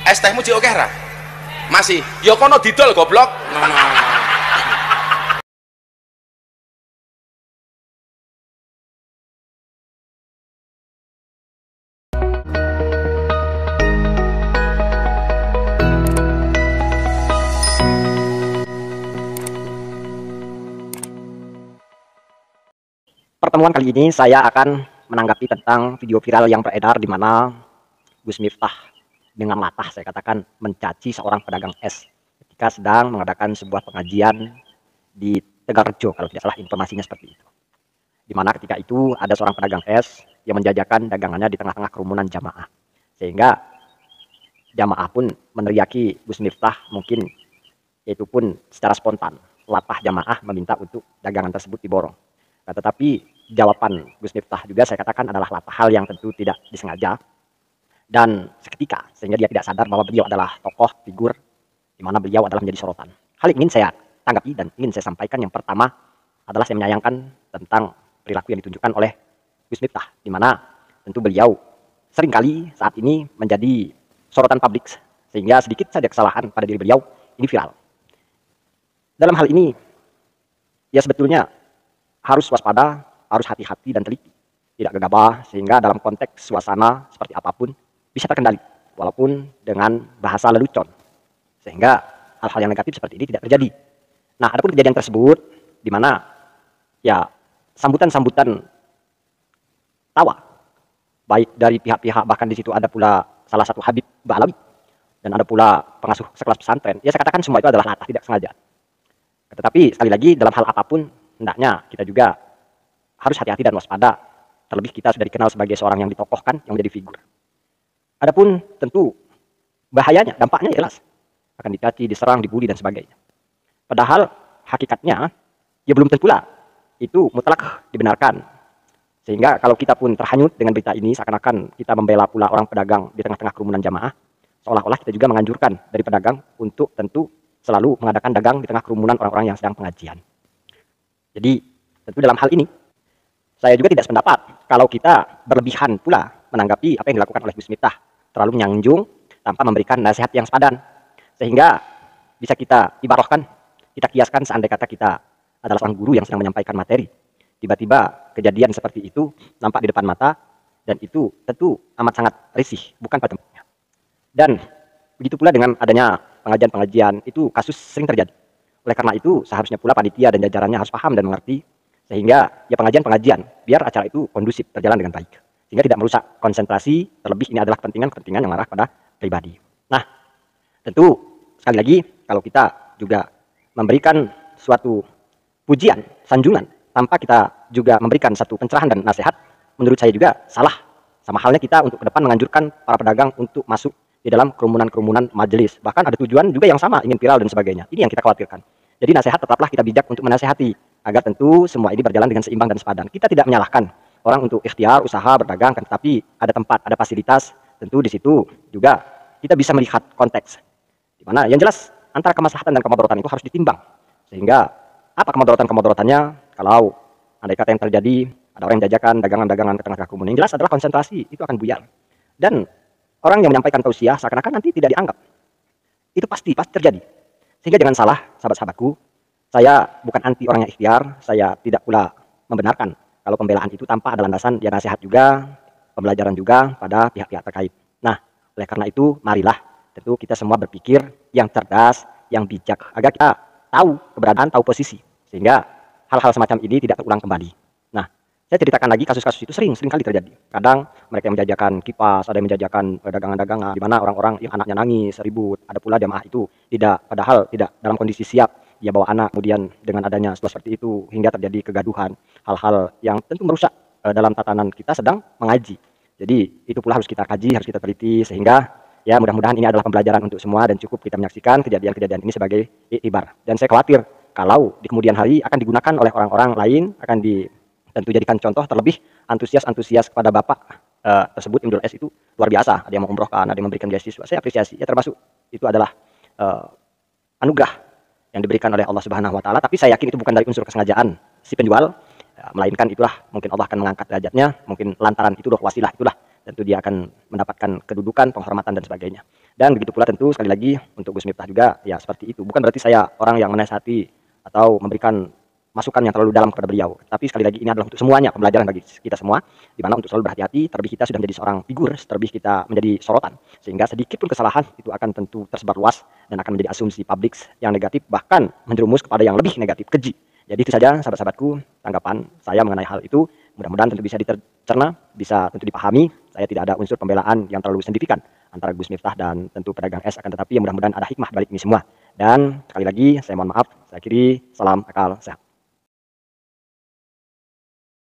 Es tehmu cik oke ra? Masih. Ya kono didol goblok. Pertemuan kali ini saya akan menanggapi tentang video viral yang beredar di mana Gus Miftah dengan latah saya katakan mencaci seorang pedagang es ketika sedang mengadakan sebuah pengajian di Tegalrejo, kalau tidak salah informasinya seperti itu. Di mana ketika itu ada seorang pedagang es yang menjajakan dagangannya di tengah-tengah kerumunan jamaah. Sehingga jamaah pun meneriaki Gus Miftah, mungkin itu pun secara spontan. Latah jamaah meminta untuk dagangan tersebut diborong. Nah, tetapi jawaban Gus Miftah juga saya katakan adalah latah, hal yang tentu tidak disengaja dan seketika, sehingga dia tidak sadar bahwa beliau adalah tokoh figur di mana beliau adalah menjadi sorotan. Hal yang ingin saya tanggapi dan ingin saya sampaikan, yang pertama adalah saya menyayangkan tentang perilaku yang ditunjukkan oleh Gus Miftah, di mana tentu beliau seringkali saat ini menjadi sorotan publik, sehingga sedikit saja kesalahan pada diri beliau ini viral. Dalam hal ini ya sebetulnya harus waspada, harus hati-hati dan teliti, tidak gegabah, sehingga dalam konteks suasana seperti apapun bisa terkendali walaupun dengan bahasa lelucon, sehingga hal-hal yang negatif seperti ini tidak terjadi. Nah, adapun kejadian tersebut di mana ya sambutan-sambutan tawa baik dari pihak-pihak, bahkan di situ ada pula salah satu Habib Ba'alawi dan ada pula pengasuh sekelas pesantren, ya saya katakan semua itu adalah latah, tidak sengaja. Tetapi sekali lagi dalam hal apapun hendaknya kita juga harus hati-hati dan waspada, terlebih kita sudah dikenal sebagai seorang yang ditokohkan, yang menjadi figur. Adapun tentu bahayanya, dampaknya jelas akan dicaci, diserang, dibully dan sebagainya. Padahal hakikatnya ya belum tentu pula itu mutlak dibenarkan. Sehingga kalau kita pun terhanyut dengan berita ini, seakan-akan kita membela pula orang pedagang di tengah-tengah kerumunan jamaah, seolah-olah kita juga menganjurkan dari pedagang untuk tentu selalu mengadakan dagang di tengah kerumunan orang-orang yang sedang pengajian. Jadi tentu dalam hal ini saya juga tidak sependapat kalau kita berlebihan pula menanggapi apa yang dilakukan oleh Gus Miftah, terlalu menyanjung tanpa memberikan nasihat yang sepadan, sehingga bisa kita ibarohkan, kita kiaskan seandai kata kita adalah seorang guru yang sedang menyampaikan materi, tiba-tiba kejadian seperti itu nampak di depan mata, dan itu tentu amat sangat risih, bukan pada tempatnya. Dan begitu pula dengan adanya pengajian-pengajian, itu kasus sering terjadi. Oleh karena itu seharusnya pula panitia dan jajarannya harus paham dan mengerti, sehingga ya pengajian-pengajian biar acara itu kondusif, berjalan dengan baik, sehingga tidak merusak konsentrasi, terlebih ini adalah kepentingan-kepentingan yang mengarah pada pribadi. Nah, tentu sekali lagi kalau kita juga memberikan suatu pujian, sanjungan tanpa kita juga memberikan satu pencerahan dan nasihat, menurut saya juga salah. Sama halnya kita untuk ke depan menganjurkan para pedagang untuk masuk di dalam kerumunan-kerumunan majelis, bahkan ada tujuan juga yang sama, ingin viral dan sebagainya. Ini yang kita khawatirkan. Jadi nasihat tetaplah kita bijak untuk menasihati agar tentu semua ini berjalan dengan seimbang dan sepadan. Kita tidak menyalahkan orang untuk ikhtiar usaha berdagang, kan, tetapi ada tempat, ada fasilitas, tentu di situ juga kita bisa melihat konteks di mana yang jelas antara kemaslahatan dan kemudaratan itu harus ditimbang, sehingga apa kemudaratan-kemudaratannya kalau andai kata yang terjadi ada orang yang jajakan dagangan-dagangan ke tengah kerumunan, yang jelas adalah konsentrasi itu akan buyar, dan orang yang menyampaikan tausiah seakan-akan nanti tidak dianggap. Itu pasti terjadi. Sehingga jangan salah, sahabat-sahabatku, saya bukan anti orang yang ikhtiar, saya tidak pula membenarkan kalau pembelaan itu tanpa ada landasan ya nasihat juga, pembelajaran juga pada pihak-pihak terkait. Nah, oleh karena itu marilah tentu kita semua berpikir yang cerdas, yang bijak, agar kita tahu keberadaan, tahu posisi, sehingga hal-hal semacam ini tidak terulang kembali. Nah, saya ceritakan lagi kasus-kasus itu sering kali terjadi. Kadang mereka yang menjajakan kipas, ada yang menjajakan dagangan-dagangan di mana orang-orang yang anaknya nangis, ribut. Ada pula jamaah itu padahal tidak dalam kondisi siap, dia bawa anak, kemudian dengan adanya situasi seperti itu hingga terjadi kegaduhan, hal-hal yang tentu merusak dalam tatanan kita sedang mengaji. Jadi itu pula harus kita kaji, harus kita teliti, sehingga ya mudah-mudahan ini adalah pembelajaran untuk semua dan cukup kita menyaksikan kejadian-kejadian ini sebagai iktibar. Dan saya khawatir kalau di kemudian hari akan digunakan oleh orang-orang lain, akan tentu jadikan contoh, terlebih antusias kepada bapak tersebut Imdul S itu luar biasa. Ada yang mengumrohkan, ada yang memberikan beasiswa. Saya apresiasi. Ya termasuk itu adalah anugerah yang diberikan oleh Allah Subhanahu Wa Taala. Tapi saya yakin itu bukan dari unsur kesengajaan si penjual, melainkan itulah mungkin Allah akan mengangkat derajatnya. Mungkin lantaran itu wasilah itulah tentu dia akan mendapatkan kedudukan, penghormatan dan sebagainya. Dan begitu pula tentu sekali lagi untuk Gus Miftah juga ya seperti itu. Bukan berarti saya orang yang menasihati atau memberikan masukan yang terlalu dalam kepada beliau. Tapi sekali lagi ini adalah untuk semuanya pembelajaran bagi kita semua, di mana untuk selalu berhati-hati, terlebih kita sudah menjadi seorang figur, terlebih kita menjadi sorotan. Sehingga sedikit pun kesalahan itu akan tentu tersebar luas dan akan menjadi asumsi publik yang negatif, bahkan menjerumus kepada yang lebih negatif, keji. Jadi itu saja sahabat-sahabatku tanggapan saya mengenai hal itu. Mudah-mudahan tentu bisa dicerna, bisa tentu dipahami. Saya tidak ada unsur pembelaan yang terlalu signifikan antara Gus Miftah dan tentu pedagang es, akan tetapi mudah-mudahan ada hikmah balik ini semua. Dan sekali lagi saya mohon maaf, saya akhiri, salam akal sehat.